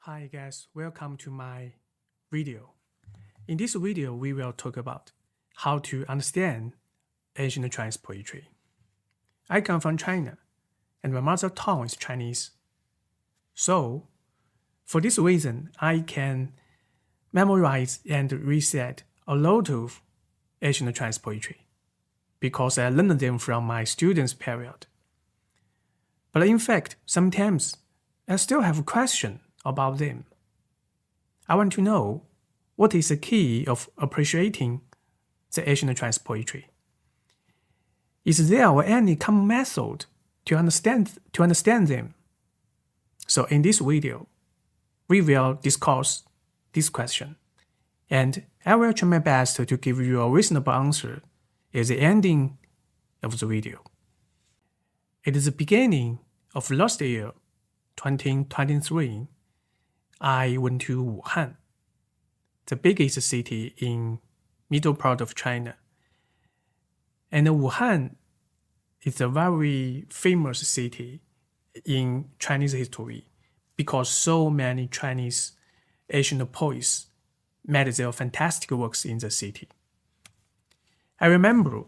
Hi guys, welcome to my video. In this video, we will talk about how to understand ancient Chinese poetry. I come from China, and my mother tongue is Chinese. So, for this reason, I can memorize and recite a lot of ancient Chinese poetry because I learned them from my students' period. But in fact, sometimes I still have a question about them. I want to know what is the key of appreciating the ancient Chinese poetry. Is there any common method to understand them? So in this video, we will discuss this question, and I will try my best to give you a reasonable answer at the ending of the video. At the beginning of last year, 2023, I went to Wuhan, the biggest city in middle part of China. And Wuhan is a very famous city in Chinese history because so many Chinese ancient poets made their fantastic works in the city. I remember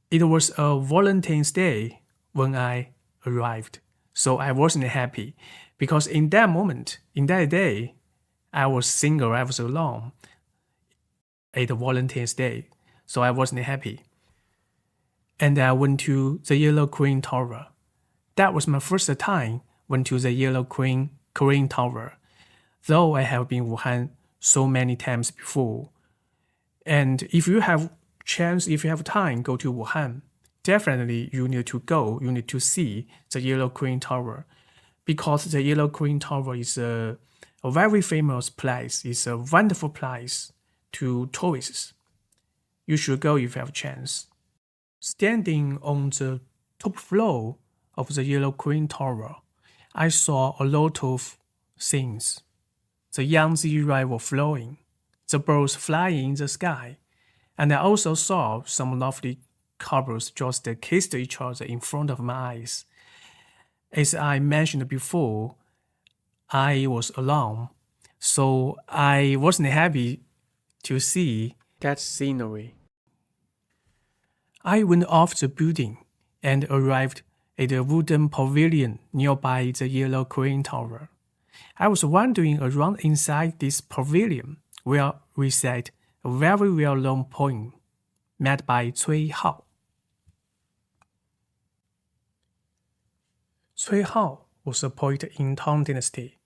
it was a Valentine's Day when I arrived, so I wasn't happy because in that moment, in that day, I was single, I was alone at Valentine's Day, so I wasn't happy. And I went to the Yellow Queen Tower. That was my first time went to the Yellow Queen Tower, though I have been Wuhan so many times before. And if you have chance, if you have time, go to Wuhan. Definitely you need to see the Yellow Queen Tower, because the Yellow Queen Tower is a very famous place. It's a wonderful place to tourists. You should go if you have a chance. Standing on the top floor of the Yellow Queen Tower, I saw a lot of things. The Yangtze River flowing, the birds flying in the sky, and I also saw some lovely couples just kissed each other in front of my eyes. As I mentioned before, I was alone, so I wasn't happy to see that scenery. I went off the building and arrived at a wooden pavilion nearby the Yellow Queen Tower. I was wandering around inside this pavilion where we recite a very well-known poem made by Cui Hao. Cui Hao was a poet in Tang Dynasty.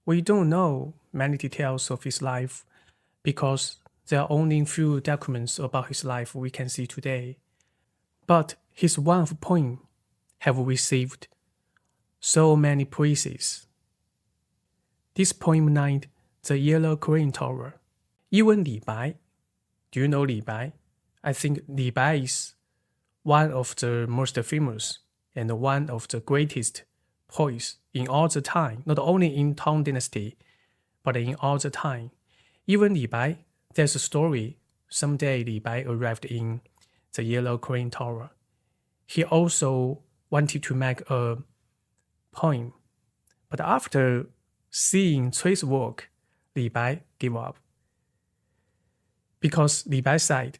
We don't know many details of his life because there are only few documents about his life we can see today. But his one-of poem have received so many praises. This poem named The Yellow Queen Tower. Even Li Bai. Do you know Li Bai? I think Li Bai is one of the most famous and one of the greatest poets in all the time, not only in Tang Dynasty, but in all the time. Even Li Bai, there's a story. Someday Li Bai arrived in the Yellow Queen Tower. He also wanted to make a poem, but after seeing Cui's work, Li Bai gave up. Because Li Bai said,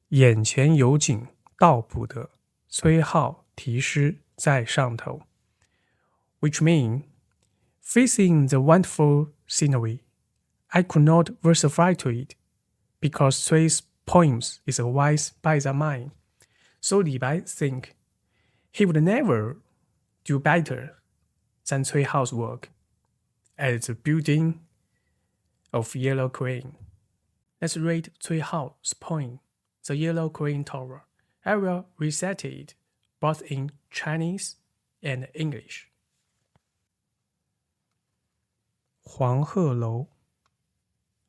眼前有景道不得，崔颢题诗在上头. Which means, facing the wonderful scenery, I could not versify to it, because Cui's poems is wise by the mind. So Li Bai think he would never do better than Cui Hao's work at the building of Yellow Queen. Let's read Cui Hao's poem, The Yellow Queen Tower. I will recite it both in Chinese and English. 黄鹤楼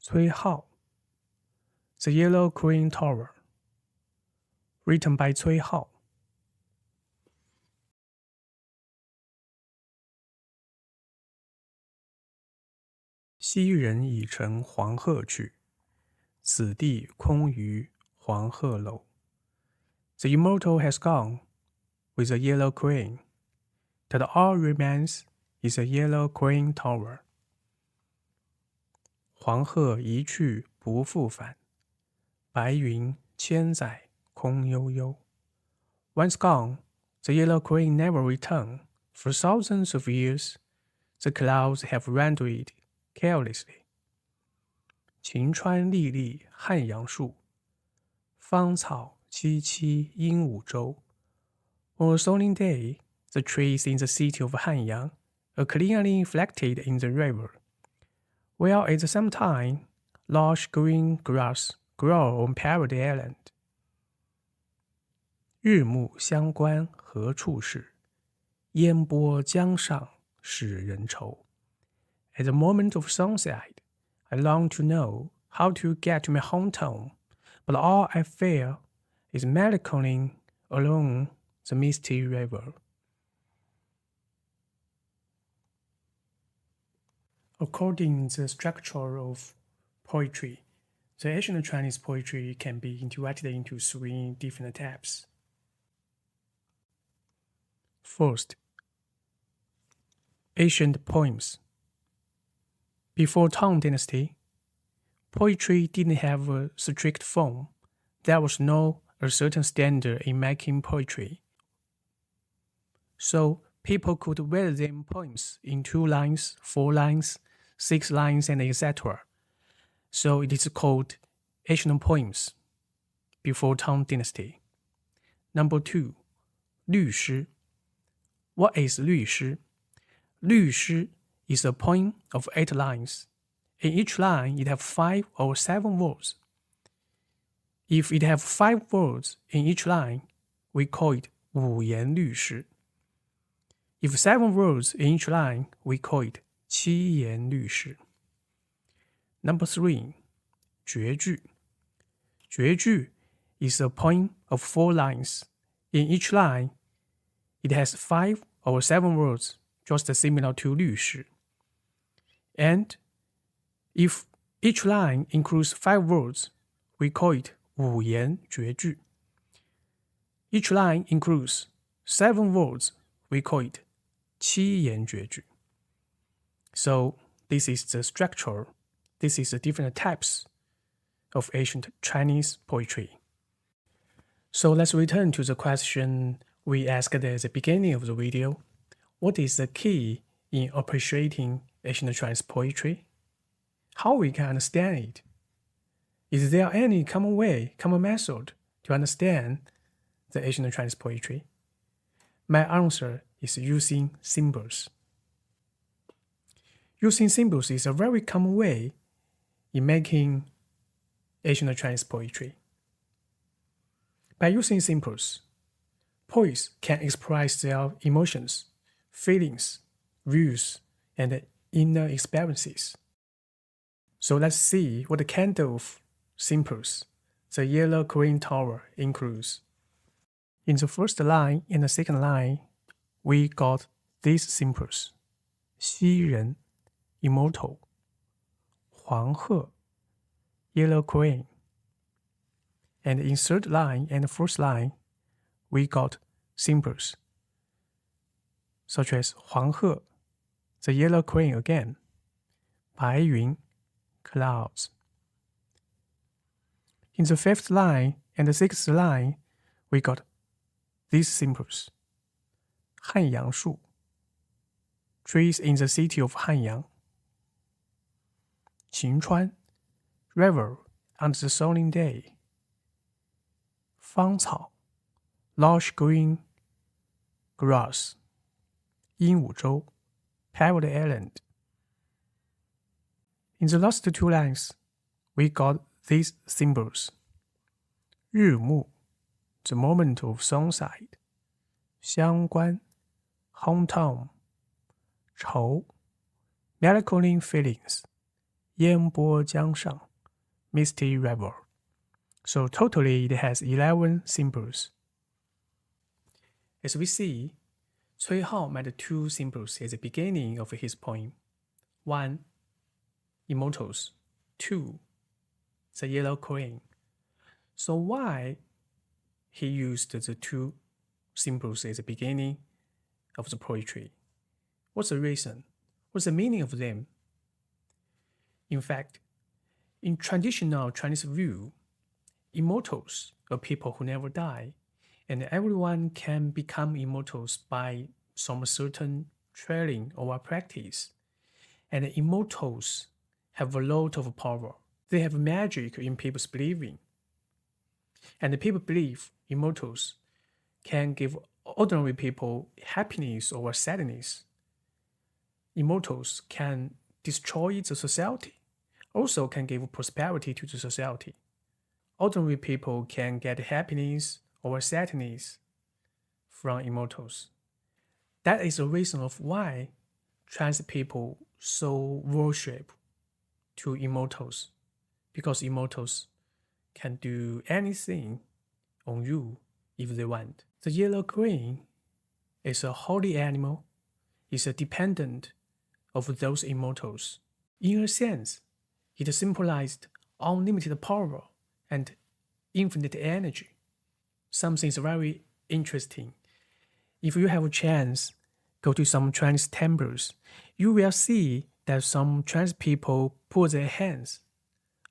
Cui Hao. The Yellow Queen Tower. Written by Cui Hao. 昔人已乘黄鹤去，此地空余黄鹤楼。The immortal has gone with the Yellow Queen, that all remains is a yellow crane tower. 黄鹤一去不复返，白云千载空悠悠。Once gone, the yellow crane never returned. For thousands of years, the clouds have run to it carelessly. 晴川历历汉阳树，芳草萋萋鹦鹉洲。On a sunny day, the trees in the city of Hanyang are clearly reflected in the river, while at the same time, large green grass grow on Parrot Island. 日暮乡关何处是？烟波江上使人愁。At the moment of sunset, I long to know how to get to my hometown, but all I feel is melancholy along the misty river. According to the structure of poetry, the ancient Chinese poetry can be divided into three different types. First, ancient poems. Before Tang Dynasty, poetry didn't have a strict form. There was no a certain standard in making poetry. So people could write them poems in 2 lines, 4 lines, 6 lines, and etc. So it is called ancient poems before Tang Dynasty. Number 2, 律诗. What is 律诗? 律诗 is a poem of 8 lines. In each line, it has 5 or 7 words. If it has 5 words in each line, we call it 五言律诗. If 7 words in each line, we call it 七言律诗. Number 3, 绝句. 绝句 is a poem of 4 lines. In each line, it has 5 or 7 words, just similar to 律诗. And if each line includes 5 words, we call it 五言绝句. Each line includes 7 words, we call it 七言绝句. So this is the structure. This is the different types of ancient Chinese poetry. So let's return to the question we asked at the beginning of the video. What is the key in appreciating ancient Chinese poetry? How we can understand it? Is there any common way, common method to understand the ancient Chinese poetry? My answer is using symbols. Using symbols is a very common way in making ancient Chinese poetry. By using symbols, poets can express their emotions, feelings, views, and inner experiences. So let's see what kind of symbols the yellow crane tower includes. In the first line and the second line, we got these symbols: 西人 immortal, 黄鹤 yellow crane. And in third line and the fourth line, we got symbols such as 黄鹤 the yellow crane again, 白云 clouds. In the fifth line and the sixth line, we got these symbols: 汉阳树 trees in the city of Hanyang, 晴川 river on the sunny day, 芳草 large green grass, 鹦鹉洲 Parrot Island. In the last 2 lines, we got these symbols: 日暮 the moment of sunset, 乡关 hometown, 愁 melancholy feelings, 烟波江上 misty river. So totally it has 11 symbols. As we see, Cui Hao made 2 symbols at the beginning of his poem. 1, immortals. 2, the yellow crane. So why he used the 2 symbols at the beginning of the poetry? What's the reason? What's the meaning of them? In fact, in traditional Chinese view, immortals are people who never die, and everyone can become immortals by some certain training or practice. And immortals have a lot of power. They have magic in people's believing. And people believe immortals can give ordinary people happiness or sadness. Immortals can destroy the society, also can give prosperity to the society. Ordinary people can get happiness or sadness from immortals. That is the reason of why trans people so worship to immortals, because immortals can do anything on you if they want. The yellow queen is a holy animal, is a dependent of those immortals. In a sense, it symbolized unlimited power and infinite energy. Something is very interesting. If you have a chance, go to some Chinese temples, you will see that some Chinese people put their hands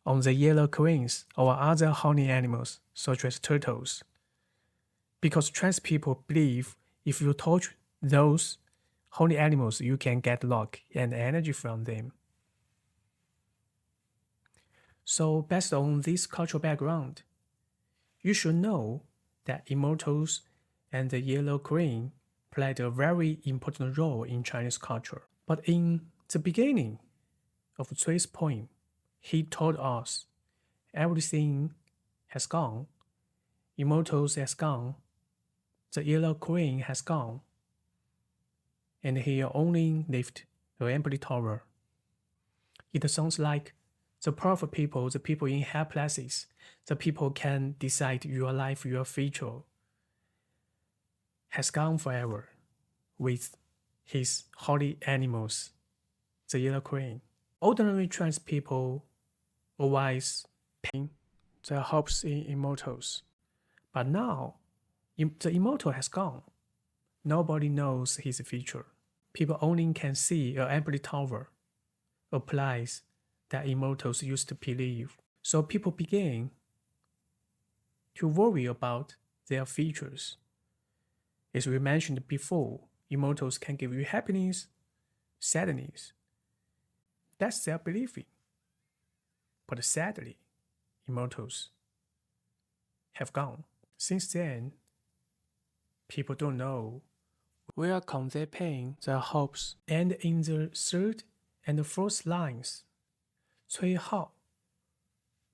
on the yellow queens or other holy animals, such as turtles. Because Chinese people believe if you touch those holy animals, you can get luck and energy from them. So based on this cultural background, you should know that immortals and the yellow queen played a very important role in Chinese culture. But in the beginning of Cui's poem, he told us everything has gone, immortals has gone, the yellow queen has gone, and he only left the empty tower. It sounds like the powerful people, the people in high places, the people can decide your life, your future, has gone forever with his holy animals, the yellow queen. Ordinary trans people always pin their hopes in immortals. But now, the immortal has gone. Nobody knows his future. People only can see an empty tower, a place that immortals used to believe. So people begin to worry about their futures. As we mentioned before, immortals can give you happiness, sadness. That's their believing. But sadly, immortals have gone. Since then, people don't know where come their pain, their hopes. And in the third and the fourth lines, Cui Hao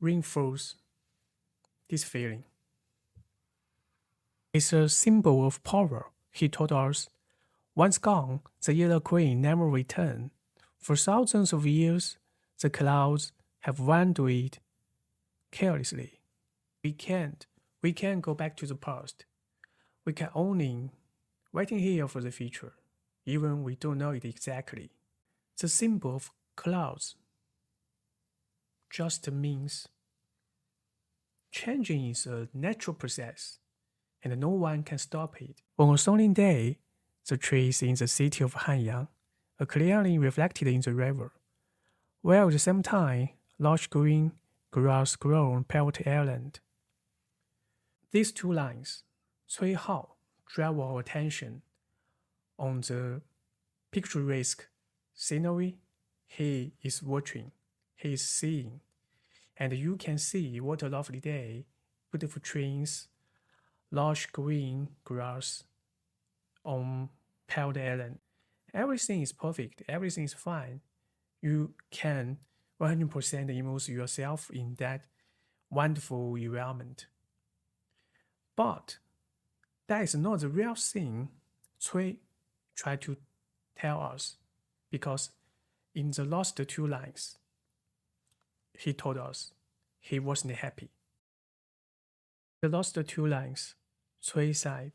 reinforces this feeling. It's a symbol of power. He told us, once gone, the yellow queen never returned. For thousands of years, the clouds have wandered carelessly. We can't go back to the past. We can only waiting here for the future, even we don't know it exactly. The symbol of clouds just means changing is a natural process, and no one can stop it. On a sunny day, the trees in the city of Hanyang are clearly reflected in the river, while at the same time, lush green grass grow on Pellet Island. These two lines, Cui Hao, draw our attention on the picturesque scenery he is watching, he is seeing. And you can see what a lovely day, beautiful trees, lush green grass on Pellet Island. Everything is perfect, everything is fine. You can 100% immerse yourself in that wonderful environment. But that is not the real thing Cui tried to tell us, because in the last two lines, he told us he wasn't happy. The last two lines, Cui said,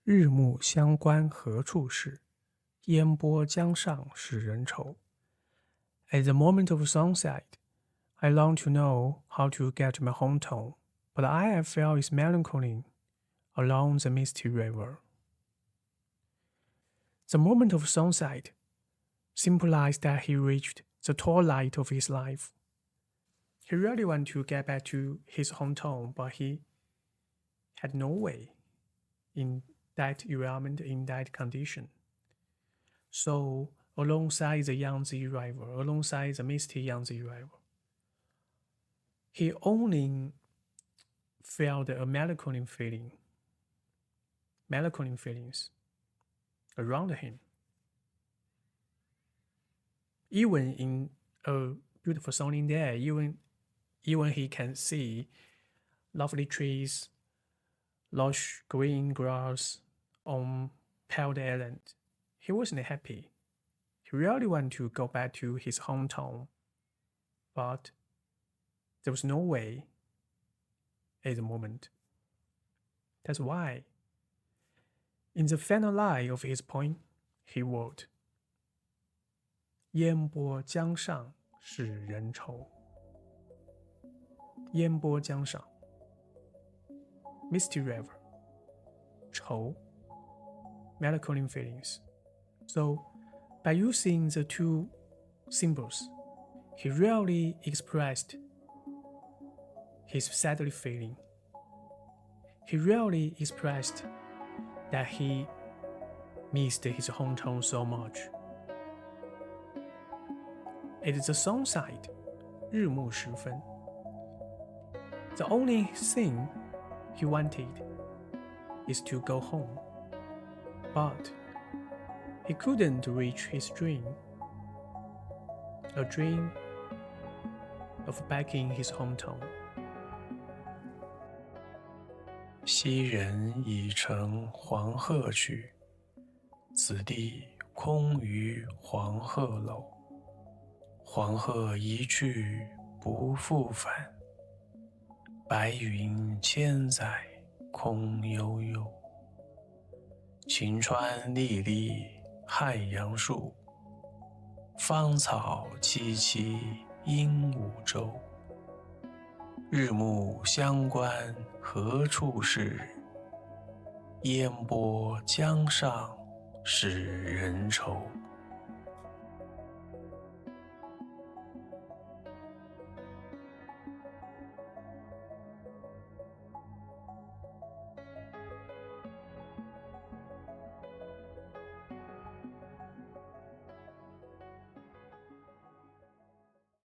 日暮乡关何处是，烟波江上使人愁. At the moment of sunset, I long to know how to get to my hometown, but I feel its melancholy along the misty river. The moment of sunset symbolized that he reached the twilight of his life. He really wanted to get back to his hometown, but he had no way in that environment, in that condition. So, alongside the Yangtze River, alongside the misty Yangtze River, he only felt a melancholy feelings around him. Even in a beautiful sunny day, even he can see lovely trees, lush green grass on Pale Island, he wasn't happy. He really wanted to go back to his hometown, but there was no way at the moment. That's why, in the final line of his poem, he wrote, 烟波江上使人愁. 烟波江上 Misty River, 愁 melancholy feelings. So, by using the two symbols, he really expressed his sadly feeling. He really expressed that he missed his hometown so much. It is the sunset, 日暮时分. The only thing he wanted is to go home, but he couldn't reach his dream, a dream of back in his hometown. 昔人已乘黄鹤去，此地空余黄鹤楼。黄鹤一去不复返，白云千载空悠悠。晴川历历汉阳树，芳草萋萋鹦鹉洲。日暮乡关何处是？烟波江上使人愁。